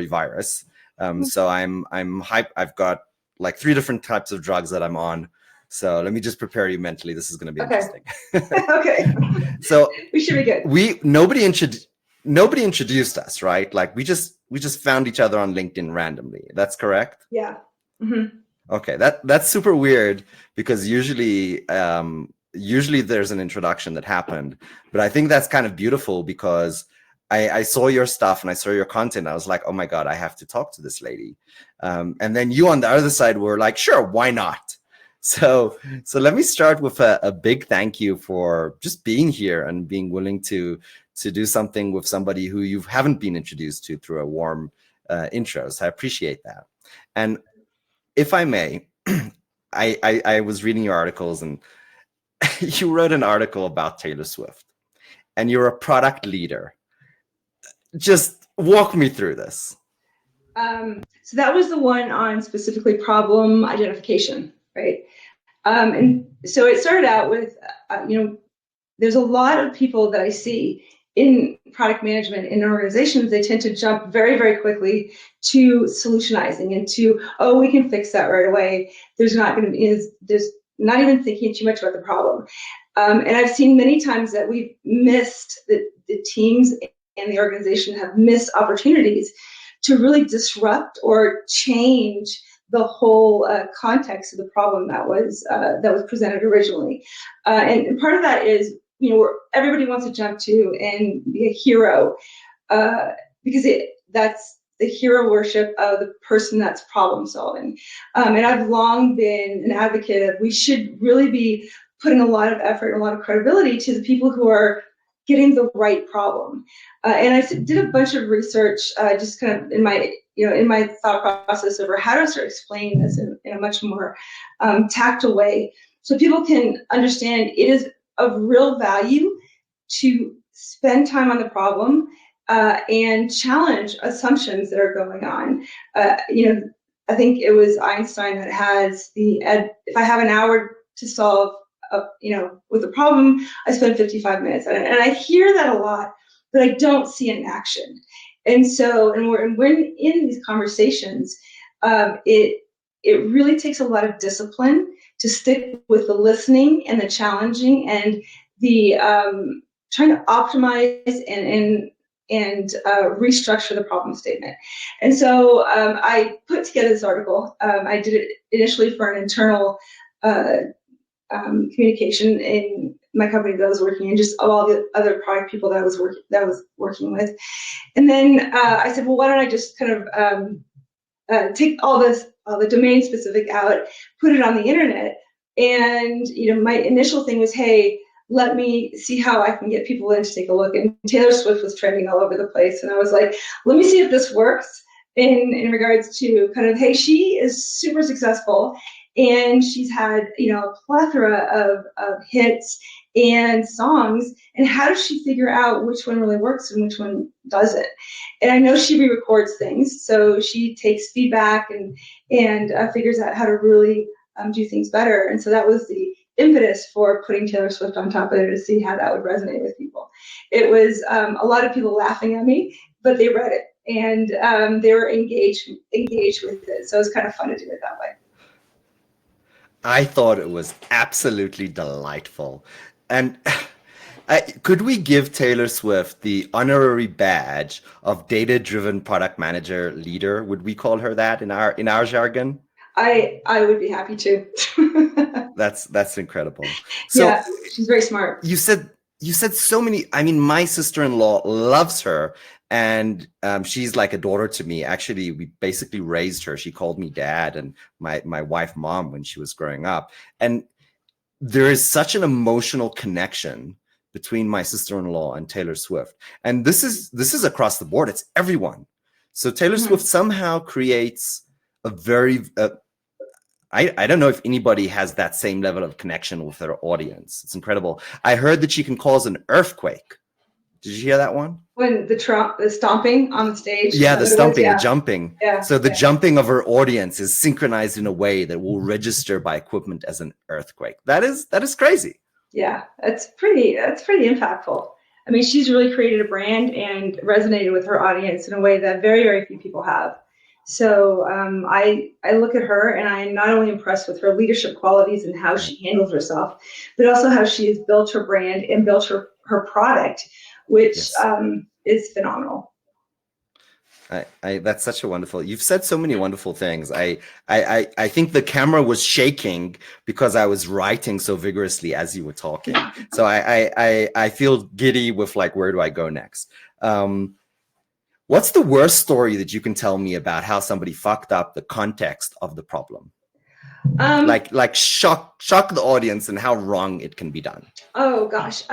virus. So I'm hyped. I've got like 3 different types of drugs that I'm on. So let me just prepare you mentally. This is going to be interesting. Okay. So we should be good. Nobody introduced us, right? Like we just found each other on LinkedIn randomly. That's correct? Yeah. Mm-hmm. Okay, that's super weird because usually there's an introduction that happened, but I think that's kind of beautiful because I saw your stuff and I saw your content. I was like, oh my God, I have to talk to this lady. And then you on the other side were like, sure, why not? So let me start with a big thank you for just being here and being willing to do something with somebody who you haven't been introduced to through a warm intro. So I appreciate that. And if I may, I was reading your articles and you wrote an article about Taylor Swift and you're a product leader. Just walk me through this. So that was the one on specifically problem identification, right? And so it started out with, there's a lot of people that I see in product management in organizations, they tend to jump very, very quickly to solutionizing and to, oh, we can fix that right away. There's not not even thinking too much about the problem. And I've seen many times that we've missed, the teams and the organization have missed opportunities to really disrupt or change the whole context of the problem that was presented originally. And part of that is, everybody wants to jump to and be a hero because that's the hero worship of the person that's problem solving. And I've long been an advocate of we should really be putting a lot of effort and a lot of credibility to the people who are getting the right problem. And I did a bunch of research just kind of in my thought process over how to start explaining this in a much more tactile way so people can understand it is of real value to spend time on the problem and challenge assumptions that are going on. I think it was Einstein that has if I have an hour to solve with a problem, I spend 55 minutes. And I hear that a lot, but I don't see it in action. And so, when in these conversations, it really takes a lot of discipline to stick with the listening and the challenging and the trying to optimize and restructure the problem statement. And so I put together this article. I did it initially for an internal communication in my company that I was working in, just all the other product people that I was working with. And then I said, well, why don't I just kind of take all the domain specific out, put it on the internet. And my initial thing was, hey, let me see how I can get people in to take a look. And Taylor Swift was trending all over the place. And I was like, let me see if this works in regards to kind of, hey, she is super successful. And she's had, a plethora of hits and songs. And how does she figure out which one really works and which one doesn't? And I know she re-records things, so she takes feedback and figures out how to really do things better. And so that was the impetus for putting Taylor Swift on top of it to see how that would resonate with people. It was a lot of people laughing at me, but they read it and they were engaged with it. So it was kind of fun to do it that way. I thought it was absolutely delightful. And could we give Taylor Swift the honorary badge of data-driven product manager leader? Would we call her that in our jargon? I would be happy to. That's incredible. So yeah, she's very smart. You said so many. I mean, my sister-in-law loves her. And she's like a daughter to me. Actually, we basically raised her. She called me dad and my wife mom when she was growing up. And there is such an emotional connection between my sister-in-law and Taylor Swift. And this is across the board. It's everyone. So Taylor Swift somehow creates a very I don't know if anybody has that same level of connection with her audience. It's incredible. I heard that she can cause an earthquake. Did you hear that one? When the stomping on the stage? Yeah, the stomping, the jumping. Yeah. So the jumping of her audience is synchronized in a way that will register by equipment as an earthquake. That is crazy. Yeah, that's pretty impactful. I mean, she's really created a brand and resonated with her audience in a way that very, very few people have. So I look at her and I'm not only impressed with her leadership qualities and how she handles herself, but also how she has built her brand and built her product, which is phenomenal. That's such a wonderful. You've said so many wonderful things. I think the camera was shaking because I was writing so vigorously as you were talking. So I feel giddy with like, where do I go next? What's the worst story that you can tell me about how somebody fucked up the context of the problem? Like shock the audience and how wrong it can be done. Oh gosh.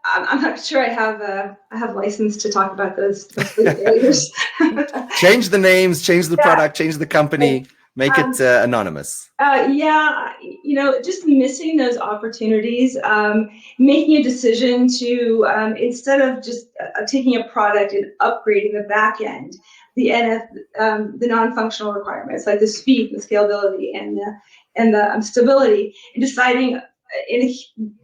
I'm not sure I have license to talk about those failures. Change the names, change the product, change the company, make it anonymous. Yeah, just missing those opportunities, making a decision to instead of just taking a product and upgrading the back end, the non-functional requirements like the speed, the scalability, and the stability, and deciding in a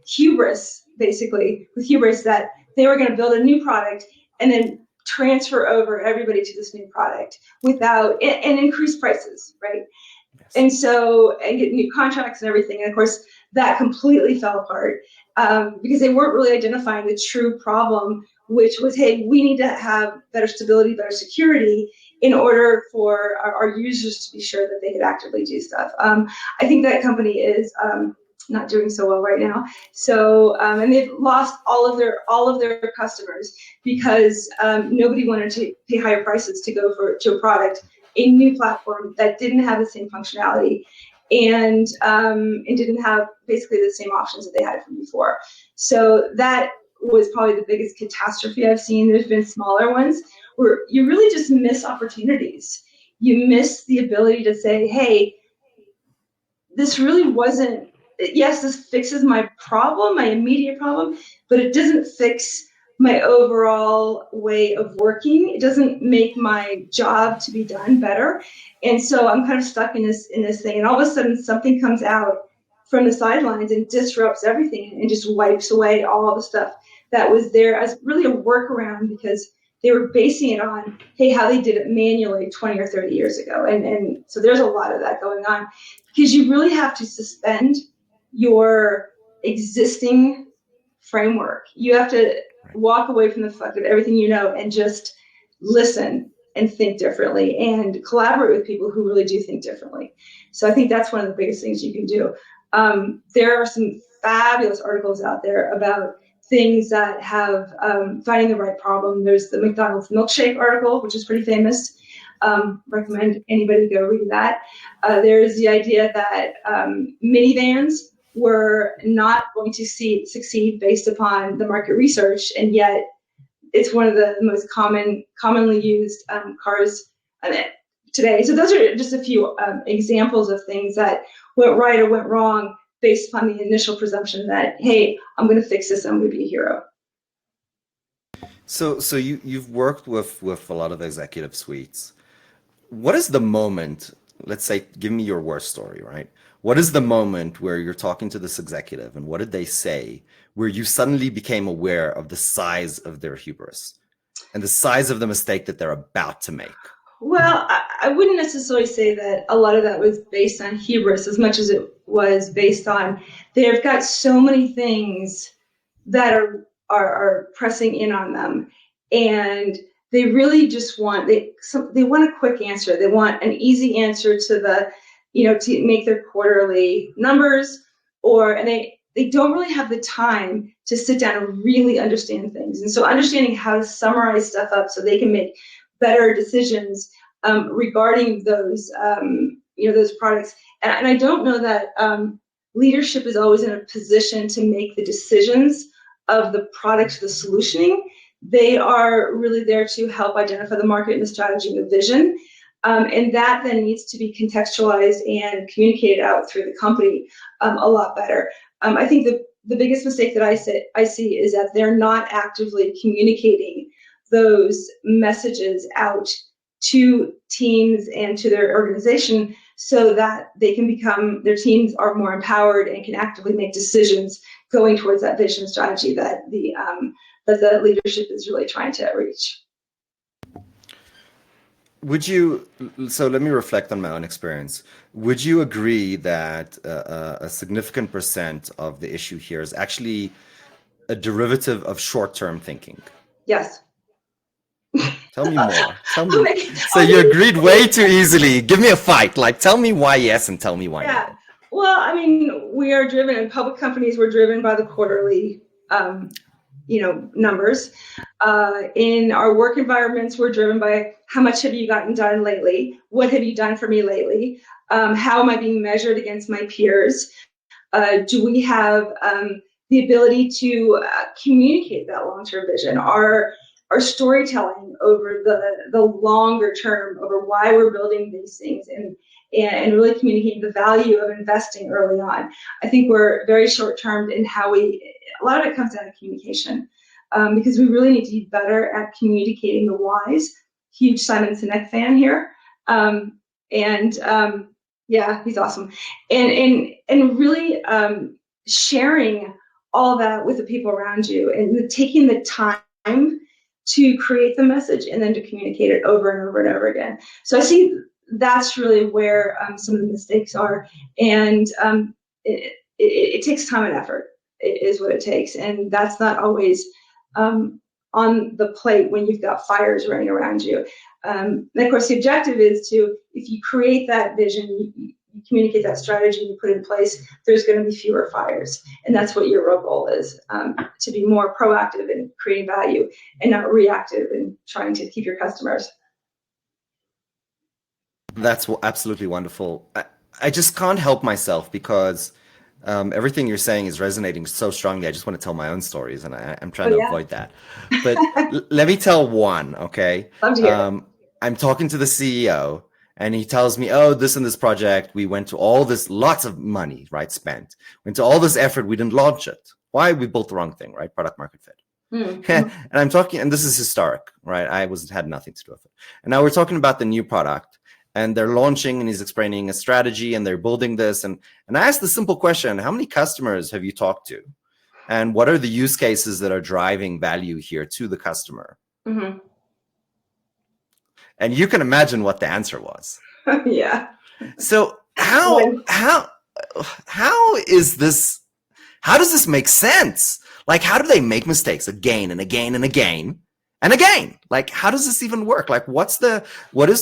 hubris, basically with hubris, that they were going to build a new product and then transfer over everybody to this new product without and increase prices, right? Yes. And get new contracts and everything. And of course, that completely fell apart because they weren't really identifying the true problem, which was, hey, we need to have better stability, better security in order for our users to be sure that they could actively do stuff. I think that company is not doing so well right now. So and they've lost all of their customers because nobody wanted to pay higher prices to go to a product, a new platform that didn't have the same functionality and it didn't have basically the same options that they had from before. So that was probably the biggest catastrophe I've seen. There's been smaller ones where you really just miss opportunities. You miss the ability to say, hey, this really wasn't, yes, this fixes my problem, my immediate problem, but it doesn't fix my overall way of working. It doesn't make my job to be done better. And so I'm kind of stuck in this thing. And all of a sudden something comes out from the sidelines and disrupts everything and just wipes away all the stuff that was there as really a workaround because they were basing it on, hey, how they did it manually 20 or 30 years ago. And so there's a lot of that going on because you really have to suspend your existing framework. You have to walk away from the fuck of everything you know and just listen and think differently and collaborate with people who really do think differently. So I think that's one of the biggest things you can do. There are some fabulous articles out there about things that have finding the right problem. There's the McDonald's milkshake article, which is pretty famous. Recommend anybody go read that. There's the idea that minivans were not going to succeed based upon the market research, and yet it's one of the most commonly used cars today. So those are just a few examples of things that went right or went wrong based upon the initial presumption that, hey, I'm going to fix this, I'm going to be a hero. So you've worked with a lot of executive suites. What is the moment, let's say, give me your worst story, right? What is the moment where you're talking to this executive and what did they say where you suddenly became aware of the size of their hubris and the size of the mistake that they're about to make? Well, I wouldn't necessarily say that a lot of that was based on hubris as much as it was based on they've got so many things that are pressing in on them, and they really just want they want a quick answer. They want an easy answer to to make their quarterly numbers, and they don't really have the time to sit down and really understand things. And so understanding how to summarize stuff up so they can make better decisions regarding those those products. And I don't know that leadership is always in a position to make the decisions of the products, the solutioning. They are really there to help identify the market and the strategy and the vision. And that then needs to be contextualized and communicated out through the company a lot better. I think the biggest mistake that I see is that they're not actively communicating those messages out to teams and to their organization so that they can their teams are more empowered and can actively make decisions going towards that vision strategy that that the leadership is really trying to reach. Would you, so let me reflect on my own experience. Would you agree that a significant percent of the issue here is actually a derivative of short-term thinking? Yes. Tell me more. Tell me. Okay. So you agreed way too easily. Give me a fight. Like, tell me why yes and tell me why no. Well, I mean, we are driven, in public companies, we're driven by the quarterly, numbers. In our work environments, we're driven by how much have you gotten done lately? What have you done for me lately? How am I being measured against my peers? Do we have the ability to communicate that long-term vision? Our storytelling over the longer term, over why we're building these things, and really communicating the value of investing early on. I think we're very short-termed in how a lot of it comes down to communication, because we really need to be better at communicating the whys. Huge Simon Sinek fan here. Yeah, he's awesome. And really sharing all that with the people around you, and taking the time to create the message and then to communicate it over and over and over again. So I see that's really where some of the mistakes are, and it takes time and effort is what it takes, and that's not always on the plate when you've got fires running around you. And of course, the objective is to, if you create that vision, you communicate that strategy, you put it in place, there's going to be fewer fires. And that's what your real goal is, to be more proactive in creating value and not reactive in trying to keep your customers. That's absolutely wonderful. I just can't help myself because everything you're saying is resonating so strongly. I just want to tell my own stories, and I'm trying to avoid that. But let me tell one, okay? I'm talking to the CEO, and he tells me, oh, this and this project, we went to all this, lots of money, right, spent. Went to all this effort, we didn't launch it. Why? We built the wrong thing, right? Product market fit. And I'm talking, and this is historic, right? Had nothing to do with it. And now we're talking about the new product, and they're launching, and he's explaining a strategy, and they're building this. And I asked the simple question, how many customers have you talked to? And what are the use cases that are driving value here to the customer? Mm-hmm. And you can imagine what the answer was. Yeah. So how is this, how does this make sense? Like, how do they make mistakes again and again and again and again? Like, how does this even work? Like, what is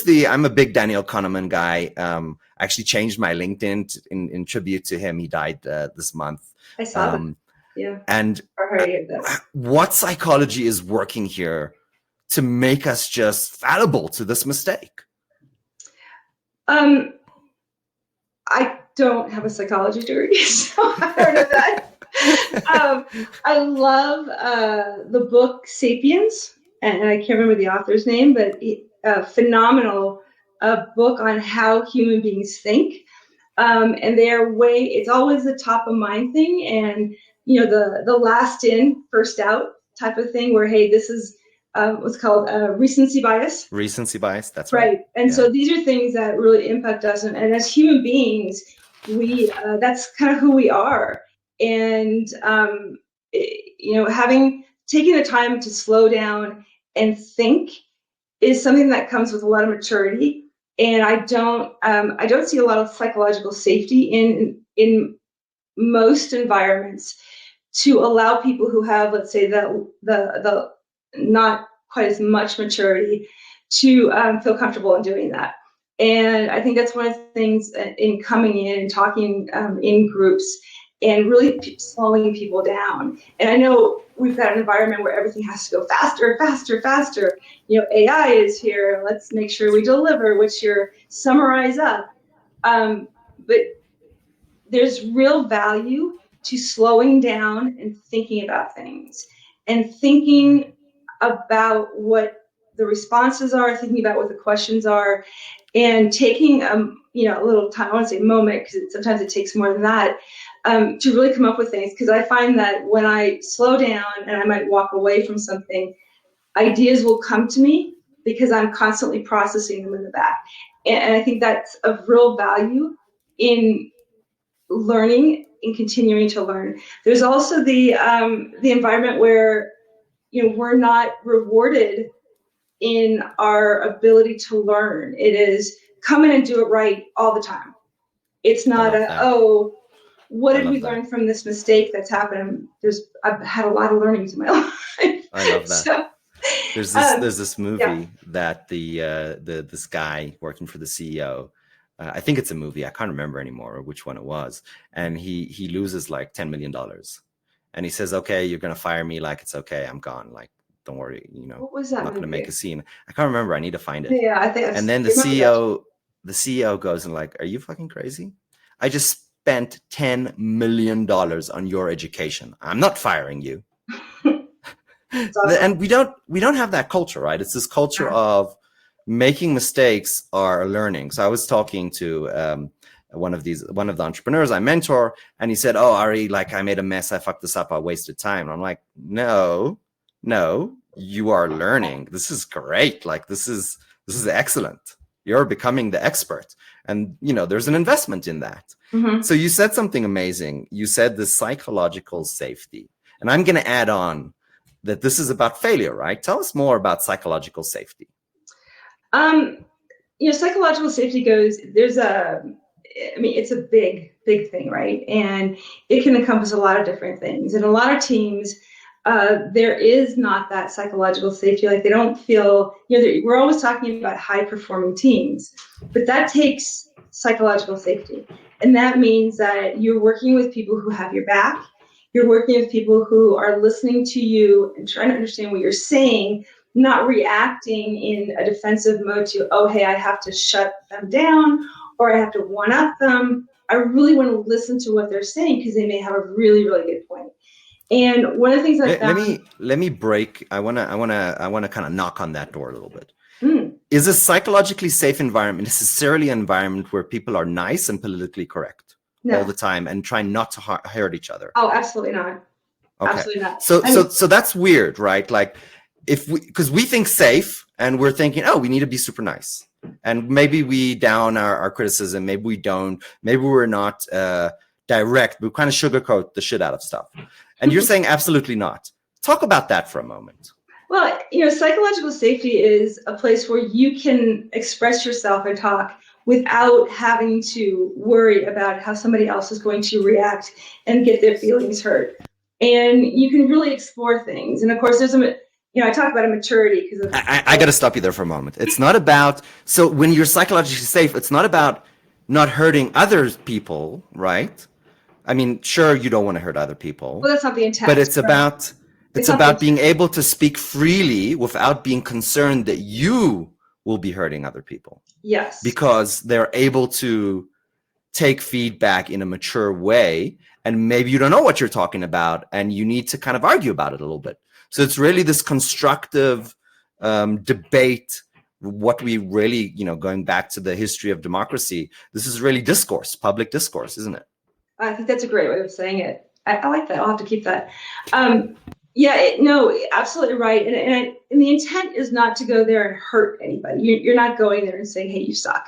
the, I'm a big Daniel Kahneman guy. I actually changed my LinkedIn in tribute to him. He died this month. I saw that. Yeah. And what psychology is working here to make us just fallible to this mistake? I don't have a psychology degree, so I don't know that. I love the book Sapiens, and I can't remember the author's name, but a phenomenal book on how human beings think. And it's always the top of mind thing, and the last in, first out type of thing, where, hey, this is what's called recency bias. Recency bias, that's right. Right. And so these are things that really impact us. And as human beings, that's kind of who we are. And, having taken the time to slow down and think is something that comes with a lot of maturity. And I don't see a lot of psychological safety in most environments to allow people who have, let's say, the not quite as much maturity to feel comfortable in doing that. And I think that's one of the things in coming in and talking in groups and really slowing people down. And I know we've got an environment where everything has to go faster, faster, faster. AI is here. Let's make sure we deliver, which you're summarize up. But there's real value to slowing down and thinking about things, and thinking about what the responses are, thinking about what the questions are, and taking a little time, I want to say moment, because sometimes it takes more than that, to really come up with things. Because I find that when I slow down and I might walk away from something, ideas will come to me because I'm constantly processing them in the back. And I think that's of real value in learning and continuing to learn. There's also the environment where we're not rewarded in our ability to learn. It is come in and do it right all the time. It's not what did we learn from this mistake that's happened? I've had a lot of learnings in my life. I love that. So, there's this movie that this guy working for the CEO, I think it's a movie, I can't remember anymore which one it was, and he loses like $10 million, and he says, okay, you're gonna fire me, like it's okay, I'm gone, like don't worry, what was that I'm not movie? gonna make a scene. I can't remember, I need to find it. Yeah, I think. And then the CEO goes and like, are you fucking crazy? I just spent $10 million on your education. I'm not firing you. Awesome. And we don't have that culture, right? It's this culture of making mistakes are learning. So I was talking to one of the entrepreneurs I mentor, and he said, oh, Ari, like I made a mess, I fucked this up, I wasted time. And I'm like, no, you are learning. This is great. Like this is excellent. You're becoming the expert. And there's an investment in that. Mm-hmm. So you said something amazing. You said the psychological safety. And I'm going to add on that this is about failure, right? Tell us more about psychological safety. Psychological safety it's a big thing, right? And it can encompass a lot of different things. And a lot of teams, there is not that psychological safety. Like they don't feel, we're always talking about high performing teams, but that takes psychological safety. And that means that you're working with people who have your back. You're working with people who are listening to you and trying to understand what you're saying, not reacting in a defensive mode to, oh, hey, I have to shut them down or I have to one-up them. I really want to listen to what they're saying because they may have a really, really good point. And one of the things I found... Let me break. I wanna kind of knock on that door a little bit. Is a psychologically safe environment necessarily an environment where people are nice and politically correct all the time and try not to hurt each other? Oh, absolutely not. Okay. Absolutely not. So that's weird, right? Like because we think safe and we're thinking, oh, we need to be super nice. And maybe we down our criticism. Maybe we don't. Maybe we're not direct. We kind of sugarcoat the shit out of stuff. And you're saying absolutely not. Talk about that for a moment. Well, psychological safety is a place where you can express yourself and talk without having to worry about how somebody else is going to react and get their feelings hurt. And you can really explore things. And of course, there's I talk about a maturity because I got to stop you there for a moment. It's not about, so when you're psychologically safe, it's not about not hurting other people, right? I mean, sure, you don't want to hurt other people. Well, that's not the intent. But it's about being able to speak freely without being concerned that you will be hurting other people. Yes. Because they're able to take feedback in a mature way, and maybe you don't know what you're talking about, and you need to kind of argue about it a little bit. So it's really this constructive debate. What we really, going back to the history of democracy, this is really discourse, public discourse, isn't it? I think that's a great way of saying it. I like that. I'll have to keep that. Absolutely right. And the intent is not to go there and hurt anybody. You're not going there and saying, hey, you suck,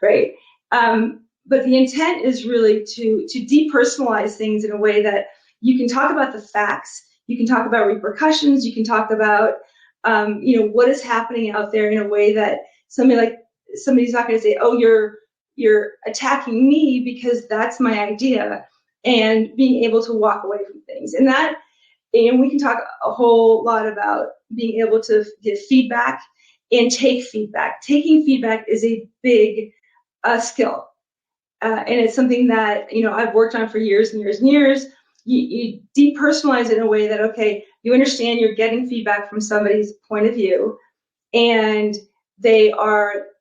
right? But the intent is really to depersonalize things in a way that you can talk about the facts, you can talk about repercussions, you can talk about, what is happening out there in a way that somebody's not going to say, oh, you're attacking me because that's my idea, and being able to walk away from things. And we can talk a whole lot about being able to get feedback and take feedback. Taking feedback is a big skill. And it's something that, I've worked on for years and years and years. You depersonalize it in a way that, okay, you understand you're getting feedback from somebody's point of view, and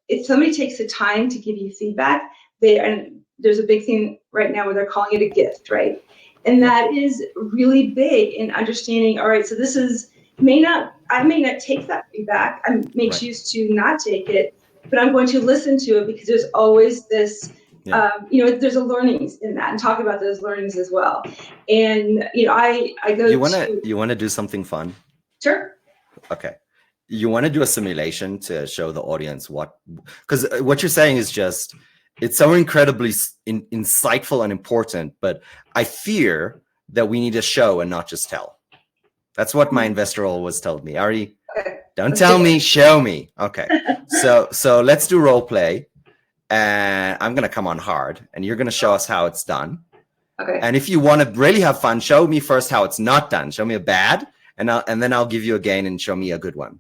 if somebody takes the time to give you feedback, and there's a big thing right now where they're calling it a gift, right? And that is really big in understanding, all right, so this is, I may not take that feedback, I may choose to not take it, but I'm going to listen to it because there's always this, there's a learnings in that, and talk about those learnings as well. And, I go You want to do something fun? Sure. Okay. You want to do a simulation to show the audience because what you're saying is just, it's so incredibly insightful and important, but I fear that we need to show and not just tell. That's what my investor always told me. Ari, Okay. don't tell me, show me. Okay. So let's do role play. And I'm going to come on hard and you're going to show us how it's done. Okay. And if you want to really have fun, show me first how it's not done. Show me a bad, and then I'll give you a gain and show me a good one.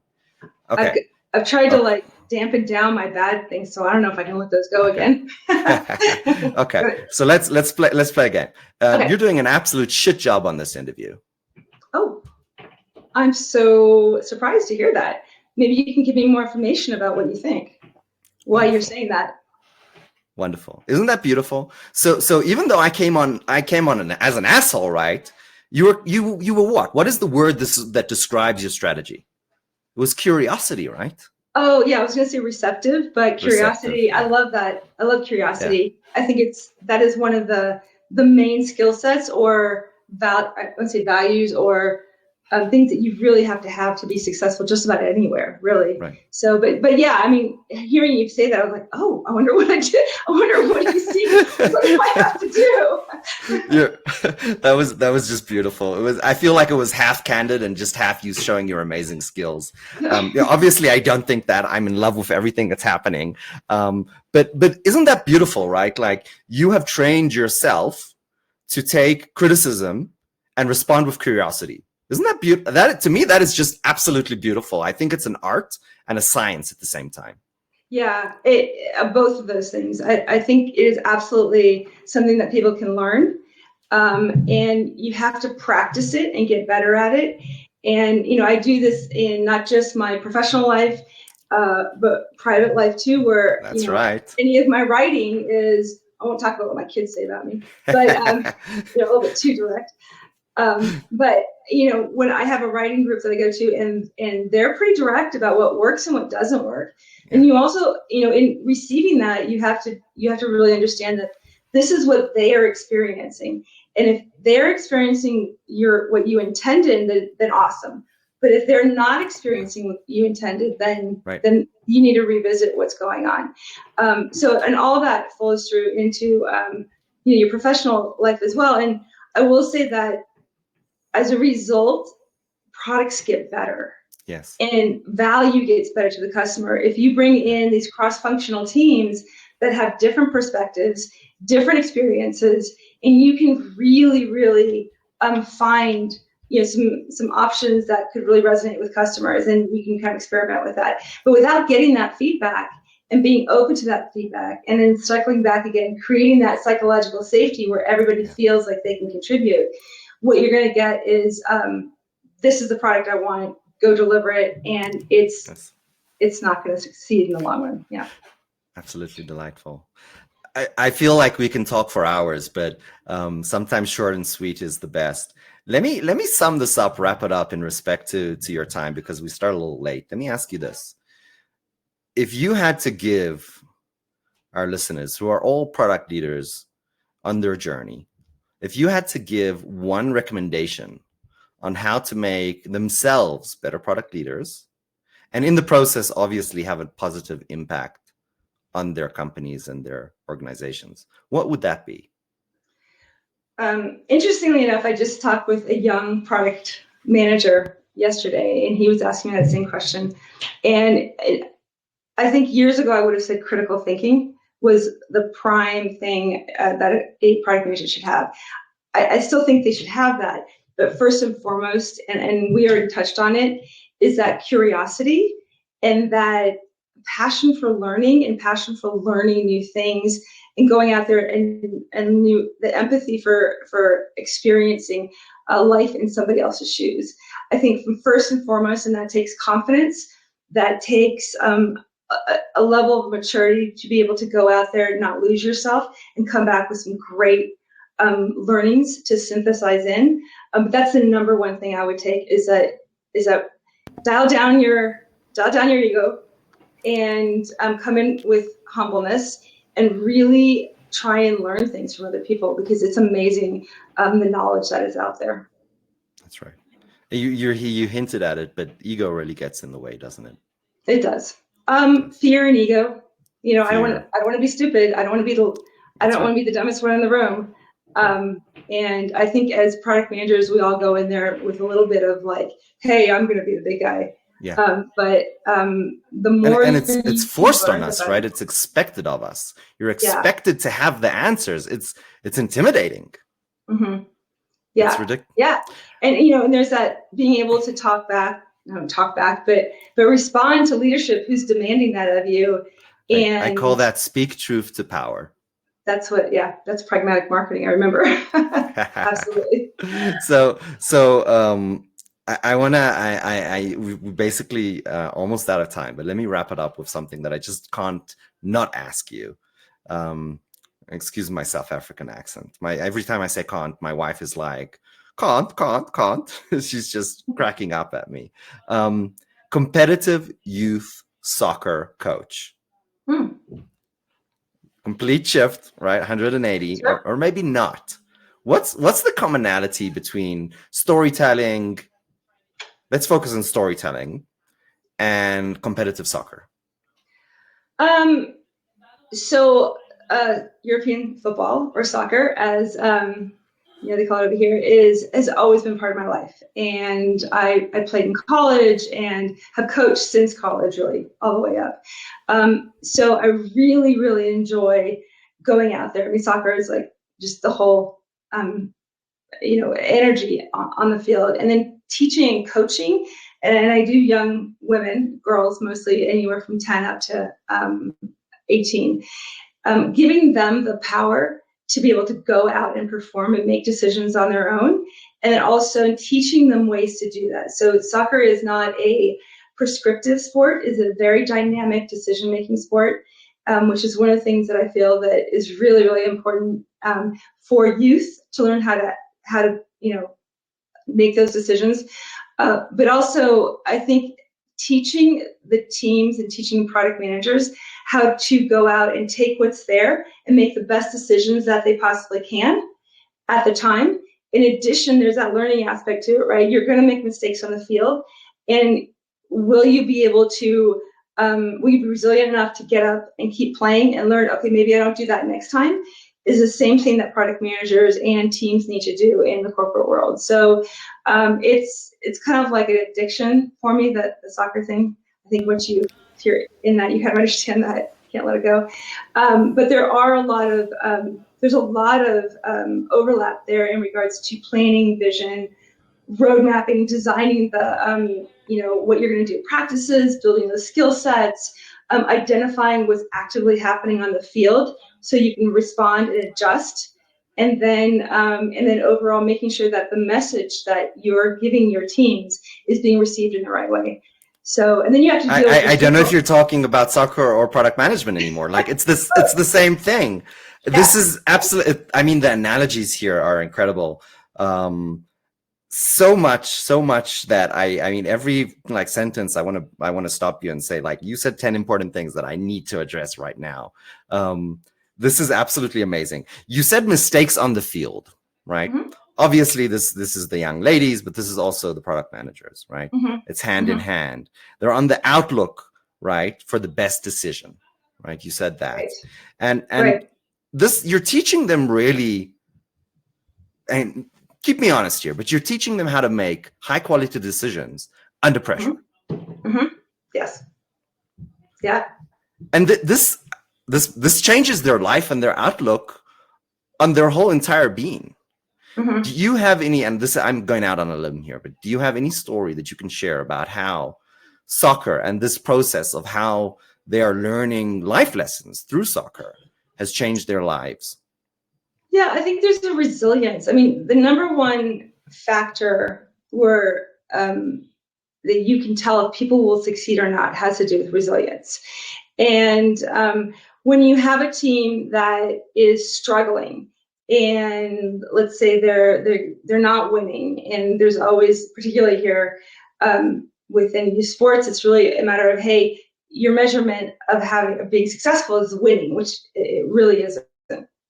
Okay. I've tried to like dampen down my bad things, so I don't know if I can let those go again. Okay. So let's play a game. Okay. You're doing an absolute shit job on this interview. Oh, I'm so surprised to hear that. Maybe you can give me more information about what you think. Why you're saying that. Wonderful. Isn't that beautiful? So even though I came on as an asshole, right? You were what? What is the word that describes your strategy? It was curiosity, right? Oh yeah, I was going to say receptive, but curiosity. Receptive, yeah. I love that. I love curiosity. Yeah. I think that is one of the main skill sets, or I wouldn't say values, or things that you really have to be successful just about anywhere, really. Right. So, but yeah, I mean, hearing you say that, I was like, oh, I wonder what I did. I wonder what you see. What do I have to do? Yeah, that was just beautiful. I feel like it was half candid and just half you showing your amazing skills. Obviously, I don't think that. I'm in love with everything that's happening. But isn't that beautiful, right? Like you have trained yourself to take criticism and respond with curiosity. Isn't that beautiful? That, to me, that is just absolutely beautiful. I think it's an art and a science at the same time. Yeah, both of those things. I think it is absolutely something that people can learn, and you have to practice it and get better at it. And I do this in not just my professional life, but private life too. Where that's right. Any of my writing is, I won't talk about what my kids say about me, but a little bit too direct. But when I have a writing group that I go to, and they're pretty direct about what works and what doesn't work. Yeah. And you also, in receiving that, you have to really understand that this is what they are experiencing. And if they're experiencing what you intended, then awesome. But if they're not experiencing what you intended, then you need to revisit what's going on. And all that flows through into your professional life as well. And I will say that as a result, products get better. Yes. And value gets better to the customer. If you bring in these cross-functional teams that have different perspectives, different experiences, and you can really, really find some options that could really resonate with customers, and you can kind of experiment with that. But without getting that feedback and being open to that feedback, and then cycling back again, creating that psychological safety where everybody feels like they can contribute, what you're going to get is this is the product I want, go deliver it, and it's not going to succeed in the long run. Yeah. Absolutely delightful. I feel like we can talk for hours, but sometimes short and sweet is the best. Let me sum this up, wrap it up in respect to your time, because we started a little late. Let me ask you this. If you had to give our listeners, who are all product leaders on their journey, if you had to give one recommendation on how to make themselves better product leaders, and in the process, obviously have a positive impact on their companies and their organizations, what would that be? Interestingly enough, I just talked with a young product manager yesterday, and he was asking me that same question. And I think years ago, I would have said critical thinking was the prime thing that a product manager should have. I still think they should have that. But first and foremost, and we already touched on it, is that curiosity and that passion for learning and passion for learning new things and going out there and the empathy for experiencing life in somebody else's shoes. I think first and foremost, and that takes confidence, that takes a level of maturity to be able to go out there and not lose yourself and come back with some great learnings to synthesize in. But that's the number one thing I would take is that dial down your ego and come in with humbleness and really try and learn things from other people, because it's amazing the knowledge that is out there. That's right. You hinted at it, but ego really gets in the way, doesn't it? It does. Fear and ego. I don't want to be stupid. I don't want to be the dumbest one in the room. And I think as product managers, we all go in there with a little bit of like, hey, I'm going to be the big guy. Yeah. The more and it's forced on us, right? It. It's expected of us. You're expected to have the answers. It's intimidating. Mm-hmm. Yeah. It's ridiculous. Yeah. And, and there's that being able to but respond to leadership who's demanding that of you. And I call that speak truth to power. That's that's pragmatic marketing. I remember. Absolutely. We basically almost out of time, but let me wrap it up with something that I just can't not ask you. Excuse my South African accent. Every time I say can't, my wife is like, can't. She's just cracking up at me. Competitive youth soccer coach. Complete shift, right? 180, sure. or maybe not. What's the commonality between storytelling? Let's focus on storytelling and competitive soccer. So European football or soccer, as they call it over here, has always been part of my life. And I played in college and have coached since college, really, all the way up. So I really, really enjoy going out there. I mean, soccer is like just the whole, energy on the field, and then teaching and coaching. And I do young women, girls mostly, anywhere from 10 up to 18, giving them the power to be able to go out and perform and make decisions on their own, and then also teaching them ways to do that. So soccer is not a prescriptive sport; it's a very dynamic decision-making sport, which is one of the things that I feel that is really, really important for youth to learn how to make those decisions. But also, I think teaching the teams and teaching product managers how to go out and take what's there and make the best decisions that they possibly can at the time. In addition, there's that learning aspect to it, right? You're going to make mistakes on the field, and will you be able to, will you be resilient enough to get up and keep playing and learn, okay, maybe I don't do that next time, is the same thing that product managers and teams need to do in the corporate world. So it's kind of like an addiction for me, that the soccer thing. I think once if you're in that, you kind of understand that, can't let it go. But there are there's a lot of overlap there in regards to planning, vision, road mapping, designing the what you're going to do, practices, building the skill sets, identifying what's actively happening on the field so you can respond and adjust, and then overall making sure that the message that you're giving your teams is being received in the right way. So, and then you have to deal with I don't know if you're talking about soccer or product management anymore. Like it's the same thing. Yeah. This is absolutely, I mean, the analogies here are incredible. So much that I mean, every like sentence I want to stop you and say, like, you said 10 important things that I need to address right now. This is absolutely amazing. You said mistakes on the field, right? Mm-hmm. Obviously this is the young ladies, but this is also the product managers, right? Mm-hmm. It's hand in hand. They're on the outlook, right, for the best decision, right? You said that. Right. And right. This, you're teaching them really, and keep me honest here, but you're teaching them how to make high quality decisions under pressure. Mm-hmm. Mm-hmm. Yes. Yeah. And this changes their life and their outlook on their whole entire being. Mm-hmm. Do you have any, and this, I'm going out on a limb here, but do you have any story that you can share about how soccer and this process of how they are learning life lessons through soccer has changed their lives? Yeah, I think there's a resilience. I mean, the number one factor where that you can tell if people will succeed or not has to do with resilience. And when you have a team that is struggling, and let's say they're not winning, and there's always, particularly here within youth sports, it's really a matter of, hey, your measurement of being successful is winning, which it really isn't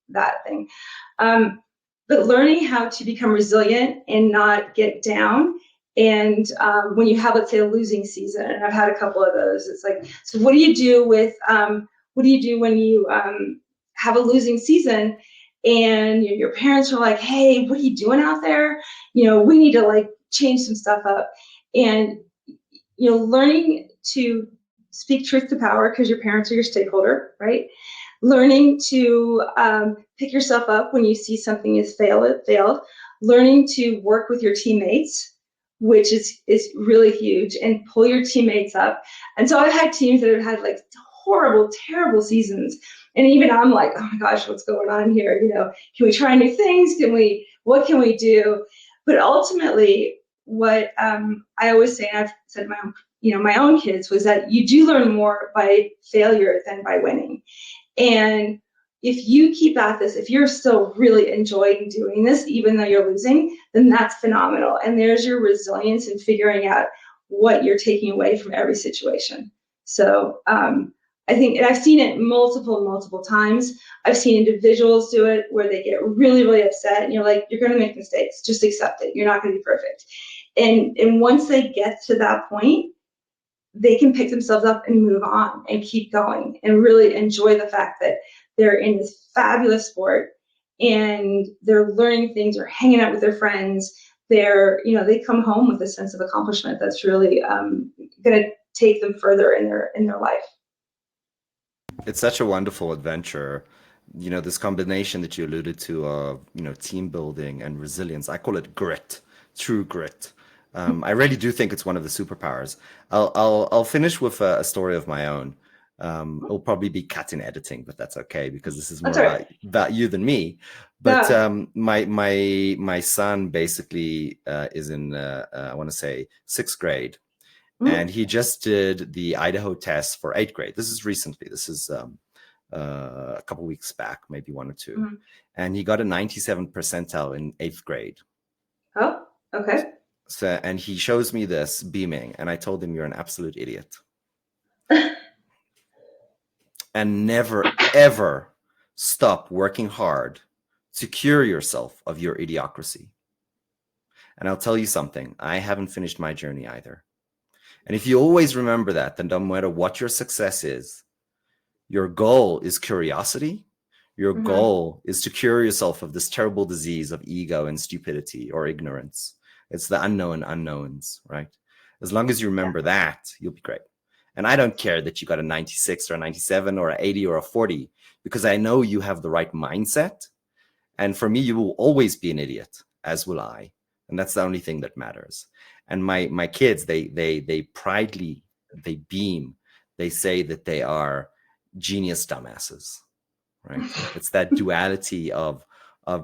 that thing. But learning how to become resilient and not get down. And when you have, let's say, a losing season, and I've had a couple of those, it's like, so what do you do when you have a losing season? and your parents are like, hey, what are you doing out there? We need to like change some stuff up. And learning to speak truth to power, because your parents are your stakeholder, right? Learning to pick yourself up when you see something is failed. Learning to work with your teammates, which is really huge, and pull your teammates up. And so I've had teams that have had like horrible, terrible seasons, and even I'm like, oh my gosh, what's going on here? Can we try new things? What can we do? But ultimately, what I always say, and I've said my own kids, was that you do learn more by failure than by winning. And if you keep at this, if you're still really enjoying doing this, even though you're losing, then that's phenomenal. And there's your resilience in figuring out what you're taking away from every situation. So I think, and I've seen it multiple times. I've seen individuals do it where they get really, really upset, and you're like, you're going to make mistakes. Just accept it. You're not going to be perfect. And once they get to that point, they can pick themselves up and move on and keep going and really enjoy the fact that they're in this fabulous sport and they're learning things or hanging out with their friends. They come home with a sense of accomplishment that's really going to take them further in their life. It's such a wonderful adventure. This combination that you alluded to of, team building and resilience. I call it grit, true grit. I really do think it's one of the superpowers. I'll finish with a story of my own. It'll probably be cut in editing, but that's okay because this is more about you than me. But my son basically is in I want to say 6th grade, and he just did the Idaho test for 8th grade. This is recently. This is a couple weeks back, maybe 1 or 2, and he got a 97th percentile in 8th grade. Oh, okay. So, and he shows me this beaming, and I told him, you're an absolute idiot. And never, ever stop working hard to cure yourself of your idiocracy. And I'll tell you something, I haven't finished my journey either. And if you always remember that, then no matter what your success is, your goal is curiosity. Your goal is to cure yourself of this terrible disease of ego and stupidity or ignorance. It's the unknown unknowns, right? As long as you remember that, you'll be great. And I don't care that you got a 96 or a 97 or an 80 or a 40, because I know you have the right mindset. And for me, you will always be an idiot, as will I. And that's the only thing that matters. And my kids, they proudly, they beam. They say that they are genius dumbasses, right? It's that duality of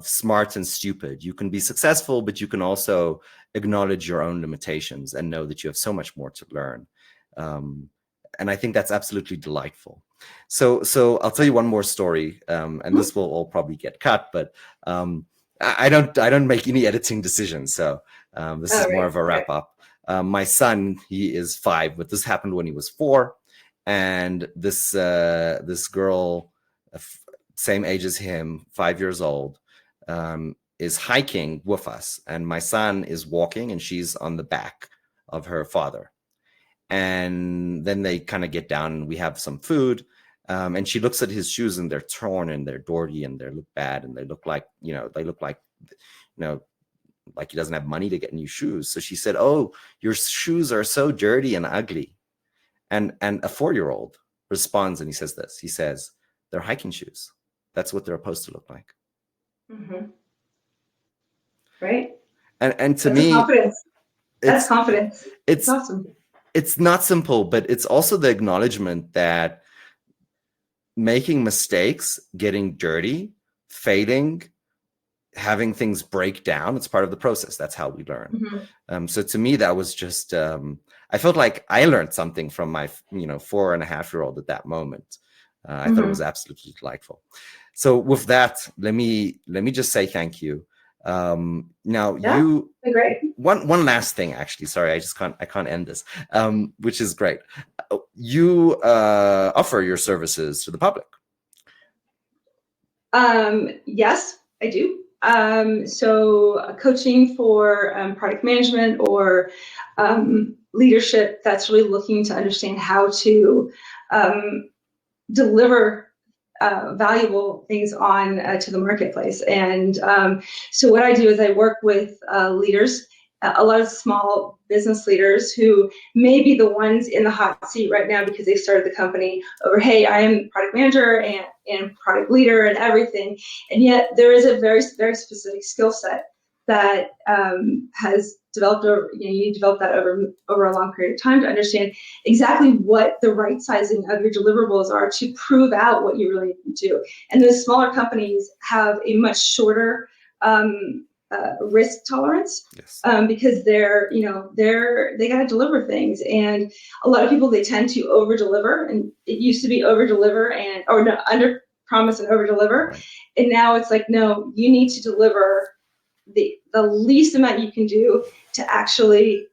smart and stupid. You can be successful, but you can also acknowledge your own limitations and know that you have so much more to learn. And I think that's absolutely delightful. So I'll tell you one more story, and this will all probably get cut, but I don't make any editing decisions. So this is more of a wrap up. My son, he is 5, but this happened when he was 4. And this girl, same age as him, 5 years old, is hiking with us, and my son is walking and she's on the back of her father. And then they kind of get down and we have some food, and she looks at his shoes and they're torn and they're dirty and they look bad and they look like like he doesn't have money to get new shoes. So she said, oh, your shoes are so dirty and ugly. And a 4-year-old responds and he says this. He says, they're hiking shoes. That's what they're supposed to look like. Right. And to That's me, confidence. That's confidence. It's awesome. It's not simple, but it's also the acknowledgement that making mistakes, getting dirty, failing, having things break down, it's part of the process. That's how we learn. So to me, that was just, I felt like I learned something from my, 4.5-year-old at that moment. I thought it was absolutely delightful. So with that, let me just say thank you. Now you, great. One last thing, actually, sorry, I can't end this, which is great. You offer your services to the public. Yes, I do. So coaching for product management or leadership that's really looking to understand how to deliver valuable things on to the marketplace. And so what I do is I work with leaders, a lot of small business leaders who may be the ones in the hot seat right now because they started the company over, hey, I am product manager and product leader and everything. And yet there is a very, very specific skill set that has developed over, you develop that over a long period of time to understand exactly what the right sizing of your deliverables are to prove out what you really need to do. And those smaller companies have a much shorter risk tolerance, Yes. Because they got to deliver things, and a lot of people, they tend to over deliver, and it used to be over deliver under promise and over deliver, Right. and now it's like, no, you need to deliver the least amount you can do to actually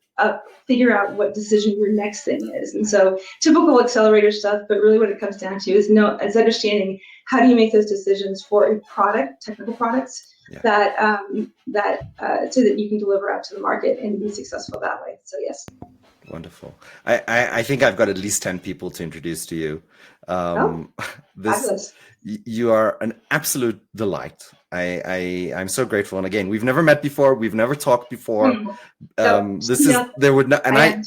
figure out what decision your next thing is. And so typical accelerator stuff, but really what it comes down to is understanding how do you make those decisions for a product, technical products, that so that you can deliver out to the market and be successful that way. So yes. Wonderful. I think I've got at least 10 people to introduce to you. Fabulous. You are an absolute delight. I'm so grateful. And again, we've never met before. We've never talked before. There would not, and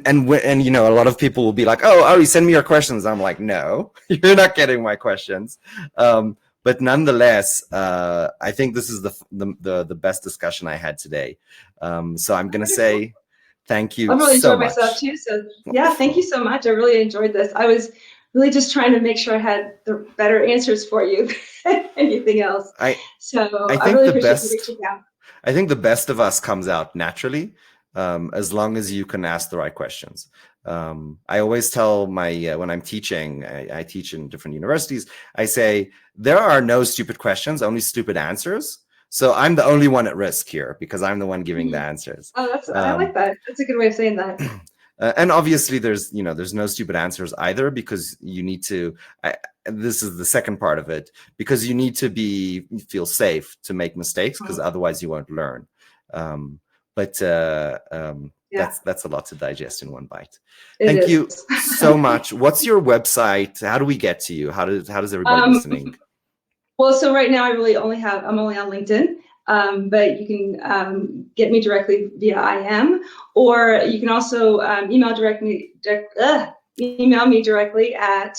and a lot of people will be like, oh, you send me your questions. I'm like, no, you're not getting my questions. But nonetheless, I think this is the best discussion I had today. So I'm going to say thank you. I really so enjoyed much. myself too. So yeah, thank you so much. I really enjoyed this. I was really just trying to make sure I had the better answers for you than anything else. I really appreciate you reaching out. I think the best of us comes out naturally, as long as you can ask the right questions. I always tell when I'm teaching, I teach in different universities, I say, there are no stupid questions, only stupid answers. So I'm the only one at risk here because I'm the one giving the answers. Oh, I like that. That's a good way of saying that. And obviously there's no stupid answers either, because you need to, this is the second part of it, because you need to feel safe to make mistakes, because otherwise you won't learn. That's a lot to digest in one bite. Thank you so much. What's your website? How do we get to you? How does everybody listening? Well, so right now I'm only on LinkedIn. But you can get me directly via IM, or you can also email me directly at